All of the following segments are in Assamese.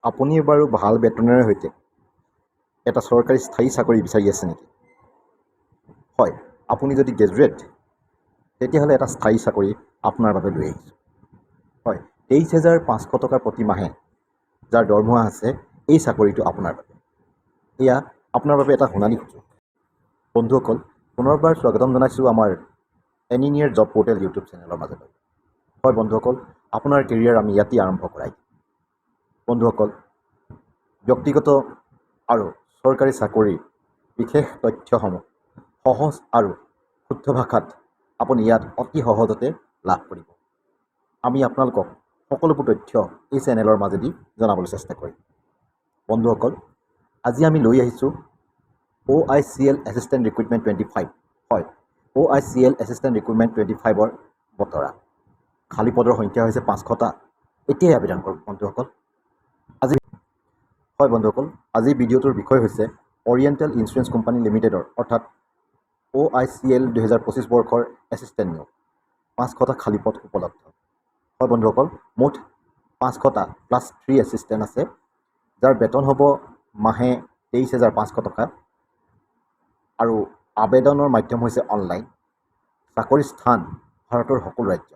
আপুনি বাৰু ভাল বেতনেৰে সৈতে এটা চৰকাৰী স্থায়ী চাকৰি বিচাৰি আছে নেকি? হয়, আপুনি যদি গ্ৰেজুৱেট তেতিয়াহ'লে এটা স্থায়ী চাকৰি আপোনাৰ বাবে লৈ আহিছোঁ। হয়, 23,500 টকা প্ৰতি মাহে যাৰ দৰমহা আছে, এই চাকৰিটো আপোনাৰ বাবে। এয়া আপোনাৰ বাবে এটা সোণালী সুযোগ। বন্ধুসকল, পুনৰবাৰ স্বাগতম জনাইছোঁ আমাৰ এনিনিয়াৰ জব পৰ্টেল ইউটিউব চেনেলৰ মাজলৈ। হয় বন্ধুসকল, আপোনাৰ কেৰিয়াৰ আমি ইয়াতেই আৰম্ভ কৰাই। বন্ধুসকল, ব্যক্তিগত আৰু চৰকাৰী চাকৰিৰ বিশেষ তথ্যসমূহ সহজ আৰু শুদ্ধ ভাষাত আপুনি ইয়াত অতি সহজতে লাভ কৰিব। আমি আপোনালোকক সকলোবোৰ তথ্য এই চেনেলৰ মাজেদি জনাবলৈ চেষ্টা কৰিম। বন্ধুসকল, আজি আমি লৈ আহিছোঁ OICL এছিষ্টেণ্ট ৰিক্ৰুইটমেণ্ট 25। হয়, OICL এছিষ্টেণ্ট ৰিক্ৰুইটমেণ্ট 25ৰ বতৰা। খালী পদৰ সংখ্যা হৈছে 500টা। এতিয়াই আবেদন কৰক বন্ধুসকল। বন্ধুসকল, আজিৰ ভিডিঅ'টোৰ বিষয় হৈছে অৰিয়েণ্টেল ইঞ্চুৰেঞ্চ কোম্পানী লিমিটেডৰ অৰ্থাৎ OICL 2025 বৰ্ষৰ এছিষ্টেণ্ট নিয়োগ। 500টা খালী পদ উপলব্ধ। হয় বন্ধুসকল, মুঠ 500টা প্লাছ 3 এছিষ্টেণ্ট আছে, যাৰ বেতন হ'ব মাহে 23,500 টকা আৰু আবেদনৰ মাধ্যম হৈছে অনলাইন। চাকৰিৰ স্থান ভাৰতৰ সকলো ৰাজ্য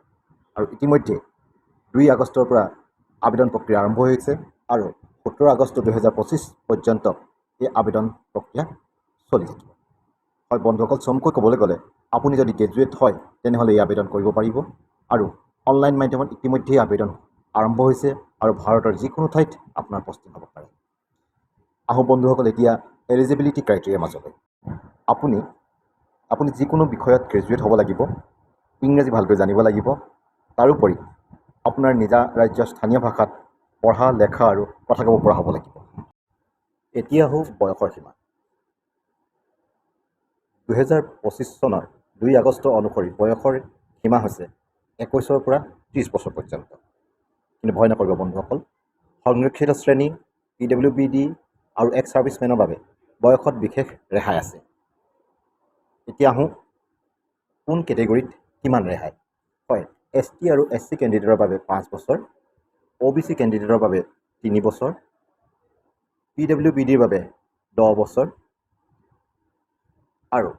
আৰু ইতিমধ্যে 2 আগষ্টৰ পৰা আবেদন প্ৰক্ৰিয়া আৰম্ভ হৈছে আৰু 17 আগষ্ট 2025 পৰ্যন্ত এই আবেদন প্ৰক্ৰিয়া চলি থাকিব। হয় বন্ধুসকল, চমুকৈ ক'বলৈ গ'লে আপুনি যদি গ্ৰেজুৱেট হয় তেনেহ'লে এই আবেদন কৰিব পাৰিব আৰু অনলাইন মাধ্যমত ইতিমধ্যেই আবেদন আৰম্ভ হৈছে আৰু ভাৰতৰ যিকোনো ঠাইত আপোনাৰ পষ্টিং হ'ব পাৰে। আহোঁ বন্ধুসকল এতিয়া এলিজিবিলিটি ক্ৰাইটেৰিয়াৰ মাজলৈ। আপুনি যিকোনো বিষয়ত গ্ৰেজুৱেট হ'ব লাগিব, ইংৰাজী ভালকৈ জানিব লাগিব, তাৰোপৰি আপোনাৰ নিজা ৰাজ্যৰ স্থানীয় ভাষাত পঢ়া লেখা আৰু কথা ক'ব পৰা হ'ব লাগিব। এতিয়া আহোঁ বয়সৰ সীমা। 2025 চনৰ 2 আগষ্ট অনুসৰি বয়সৰ সীমা হৈছে 21 পৰা 30 বছৰ পৰ্যন্ত। কিন্তু ভয় নকৰিব বন্ধুসকল, সংৰক্ষিত শ্ৰেণী, PWBD আৰু এক্স ছাৰ্ভিচমেনৰ বাবে বয়সত বিশেষ ৰেহাই আছে। এতিয়া আহোঁ কোন কেটেগৰীত কিমান ৰেহাই। হয়, ST আৰু SC কেণ্ডিডেটৰ বাবে 5 বছৰ, OBC কেণ্ডিডেটৰ বাবে 3 বছৰ, PWBDৰ বাবে 10 বছৰ আৰু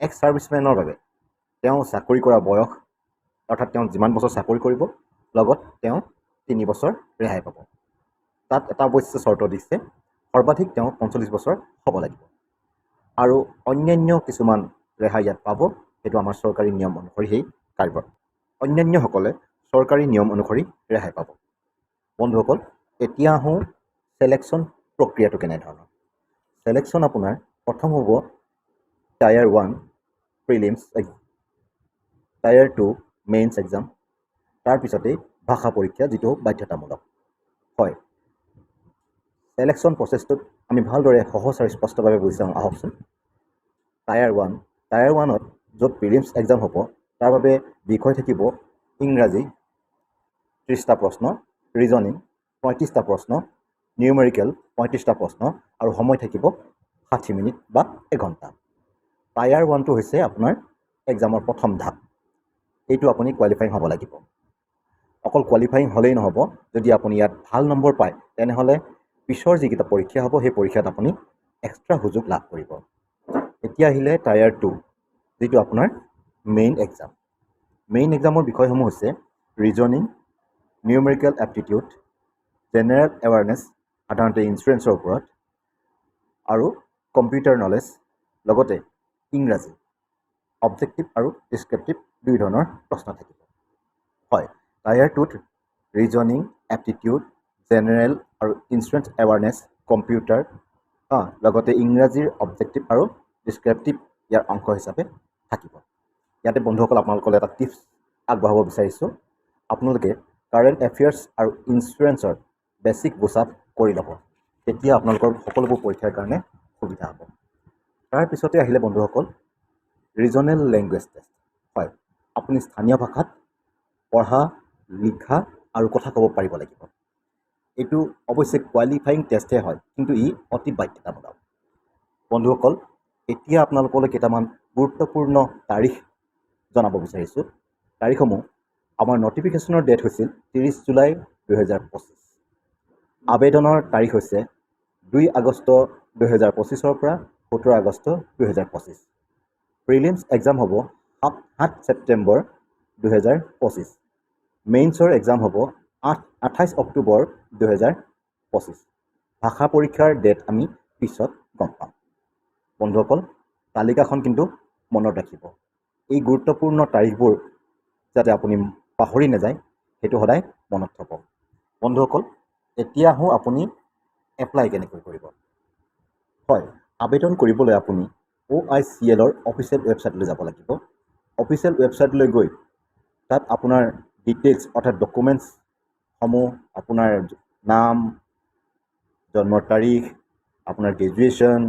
এক্স ছাৰ্ভিচমেনৰ বাবে তেওঁ চাকৰি কৰা বয়স অৰ্থাৎ তেওঁ যিমান বছৰ চাকৰি কৰিব লগত তেওঁ 3 বছৰ ৰেহাই পাব। তাত এটা অৱশ্যে চৰ্ত দিছে, সৰ্বাধিক তেওঁ 45 বছৰ হ'ব লাগিব আৰু অন্যান্য কিছুমান ৰেহাই ইয়াত পাব। সেইটো আমাৰ চৰকাৰী নিয়ম অনুসৰি সেই কাৰ্যত অন্যান্যসকলে চৰকাৰী নিয়ম অনুসৰি ৰেহাই পাব। বন্ধুসকল, এতিয়া আহোঁ ছিলেকশ্যন প্ৰক্ৰিয়াটো কেনেধৰণৰ। ছিলেকশ্যন আপোনাৰ প্ৰথম হ'ব tyre 1 prelims exam, tyre 2 mains exam, তাৰপিছতেই ভাষা পৰীক্ষা যিটো বাধ্যতামূলক। হয়, ছিলেকশ্যন প্ৰচেছটোত আমি ভালদৰে সহজ আৰু স্পষ্টভাৱে বুজি চাওঁ আহকচোন। টায়াৰ 1ত য'ত প্ৰিলিমছ এক্সাম হ'ব তাৰ বাবে বিষয় থাকিব ইংৰাজী 30টা প্ৰশ্ন, ৰিজনিং 35টা প্ৰশ্ন, নিউমেৰিকেল 35টা প্ৰশ্ন আৰু সময় থাকিব 60 মিনিট বা এঘণ্টা। টায়াৰ 1টো হৈছে আপোনাৰ এক্সামৰ প্ৰথম ধাপ। এইটো আপুনি কোৱালিফাইং হ'ব লাগিব। অকল কোৱালিফাইং হ'লেই নহ'ব, যদি আপুনি ইয়াত ভাল নম্বৰ পায় তেনেহ'লে পিছৰ যিকেইটা পৰীক্ষা হ'ব সেই পৰীক্ষাত আপুনি এক্সট্ৰা সুযোগ লাভ কৰিব। এতিয়া আহিলে টায়াৰ 2, যিটো আপোনাৰ মেইন এক্সাম। মেইন এক্সামৰ বিষয়সমূহ হৈছে reasoning, numerical aptitude, general awareness সাধাৰণতে ইঞ্চুৰেঞ্চৰ ওপৰত আৰু কম্পিউটাৰ নলেজ, লগতে ইংৰাজী অবজেক্টিভ আৰু ডিছক্ৰিপটিভ 2 ধৰণৰ প্ৰশ্ন থাকিব। হয়, টায়াৰ 2ত ৰিজনিং, এপ্টিটিউড, জেনেৰেল আৰু ইঞ্চুৰেঞ্চ এৱাৰনেছ, কম্পিউটাৰ লগতে ইংৰাজীৰ অবজেক্টিভ আৰু ডিছক্ৰিপটিভ ইয়াৰ অংশ হিচাপে থাকিব। ইয়াতে বন্ধুসকল আপোনালোকলৈ এটা টিপছ আগবঢ়াব বিচাৰিছোঁ। আপোনালোকে কাৰেণ্ট এফেয়াৰ্ছ আৰু ইঞ্চুৰেঞ্চৰ বেছিক বুচ-আপ কৰি ল'ব, তেতিয়া আপোনালোকৰ সকলোবোৰ পৰীক্ষাৰ কাৰণে সুবিধা হ'ব। তাৰপিছতে আহিলে বন্ধুসকল ৰিজনেল লেংগুৱেজ টেষ্ট। হয়, আপুনি স্থানীয় ভাষাত পঢ়া, লিখা আৰু কথা ক'ব পাৰিব লাগিব। এইটো অৱশ্যে কোৱালিফাইং টেষ্টহে হয়, কিন্তু ই অতি বাধ্যতামূলক। বন্ধুসকল, এতিয়া আপোনালোকলৈ কেইটামান গুৰুত্বপূৰ্ণ তাৰিখ জনাব বিচাৰিছোঁ। তাৰিখসমূহ আমাৰ নটিফিকেশ্যনৰ ডেট হৈছিল 30 জুলাই 2025। আবেদনৰ তাৰিখ হৈছে 2 আগষ্ট 2025 পৰা 17 আগষ্ট 2025। প্ৰিলিমছ এক্সাম হ'ব 7 ছেপ্টেম্বৰ 2025। মেইনছৰ এক্সাম হ'ব 28 অক্টোবৰ 2025। ভাষা পৰীক্ষাৰ ডেট আমি পিছত গম পাম। বন্ধুসকল, তালিকাখন কিন্তু মনত ৰাখিব। এই গুৰুত্বপূৰ্ণ তাৰিখবোৰ যাতে আপুনি পাহৰি নাযায়, সেইটো সদায় মনত থ'ব। বন্ধুসকল, এতিয়া আহোঁ আপুনি এপ্লাই কেনেকৈ কৰিব। হয়, আবেদন কৰিবলৈ আপুনি OICLৰ অফিচিয়েল ৱেবছাইটলৈ যাব লাগিব। অফিচিয়েল ৱেবছাইটলৈ গৈ তাত আপোনাৰ ডিটেইলছ অৰ্থাৎ ডকুমেণ্টছসমূহ, আপোনাৰ নাম, জন্মৰ তাৰিখ, আপোনাৰ গ্ৰেজুৱেশ্যন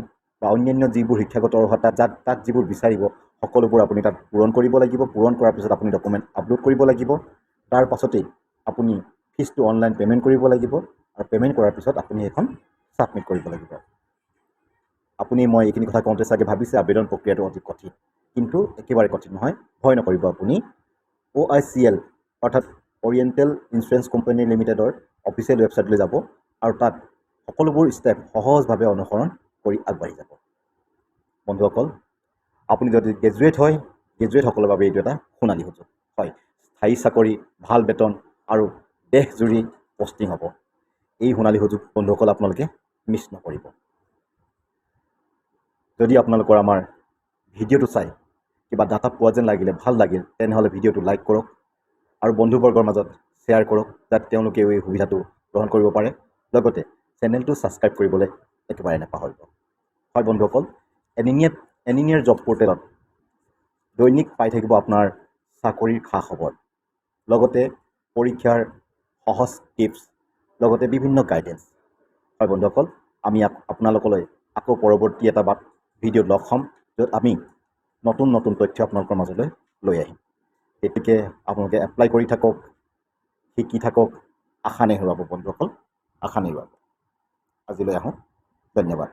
বা অন্যান্য যিবোৰ শিক্ষাগত অৰ্হতা তাত যিবোৰ বিচাৰিব সকলোবোৰ আপুনি তাত পূৰণ কৰিব লাগিব। পূৰণ কৰাৰ পিছত আপুনি ডকুমেণ্ট আপলোড কৰিব লাগিব। তাৰ পাছতেই আপুনি ফিজটো অনলাইন পে'মেণ্ট কৰিব লাগিব আৰু পে'মেণ্ট কৰাৰ পিছত আপুনি এখন ছাবমিট কৰিব লাগিব। আপুনি মই এইখিনি কথা কওঁতে চাগে ভাবিছে আবেদন প্ৰক্ৰিয়াটো অতি কঠিন, কিন্তু একেবাৰে কঠিন নহয়। ভয় নকৰিব। আপুনি OICL অৰ্থাৎ অৰিয়েণ্টেল ইঞ্চুৰেঞ্চ কোম্পানী লিমিটেডৰ অফিচিয়েল ৱেবছাইটলৈ যাব আৰু তাত সকলোবোৰ ষ্টেপ সহজভাৱে অনুসৰণ কৰি আগবাঢ়ি যাব। বন্ধুসকল, আপুনি যদি গ্ৰেজুৱেট হয়, গ্ৰেজুৱেটসকলৰ বাবে এইটো এটা সোণালী সুযোগ। হয়, স্থায়ী চাকৰি, ভাল বেতন আৰু দেশজুৰি পষ্টিং হ'ব। এই সোণালী সুযোগ বন্ধুসকল আপোনালোকে মিছ নকৰিব। যদি আপোনালোকৰ আমাৰ ভিডিঅ'টো চাই কিবা ডাটা পোৱা যেন লাগিলে, ভাল লাগিল, তেনেহ'লে ভিডিঅ'টো লাইক কৰক আৰু বন্ধুবৰ্গৰ মাজত শ্বেয়াৰ কৰক, যাতে তেওঁলোকেও এই সুবিধাটো গ্ৰহণ কৰিব পাৰে। লগতে চেনেলটো ছাবস্ক্ৰাইব কৰিবলৈ একেবাৰে নাপাহৰিব। হয় বন্ধুসকল, এনিনিয়াৰ জব পৰ্টেলত দৈনিক পাই থাকিব আপোনাৰ চাকৰিৰ খা খবৰ, লগতে পৰীক্ষাৰ সহজ টিপছ, লগতে বিভিন্ন গাইডেঞ্চ। হয় বন্ধুসকল, আমি আপোনালোকলৈ আকৌ পৰৱৰ্তী এটা ভিডিঅ'ত লগ হ'ম, য'ত আমি নতুন নতুন তথ্য আপোনালোকৰ মাজলৈ লৈ আহিম। গতিকে আপোনালোকে এপ্লাই কৰি থাকক, শিকি থাকক, আশা নেহেৰুৱাব বন্ধুসকল, আশা নেহেৰুৱাব। আজিলৈ আহোঁ, ধন্যবাদ।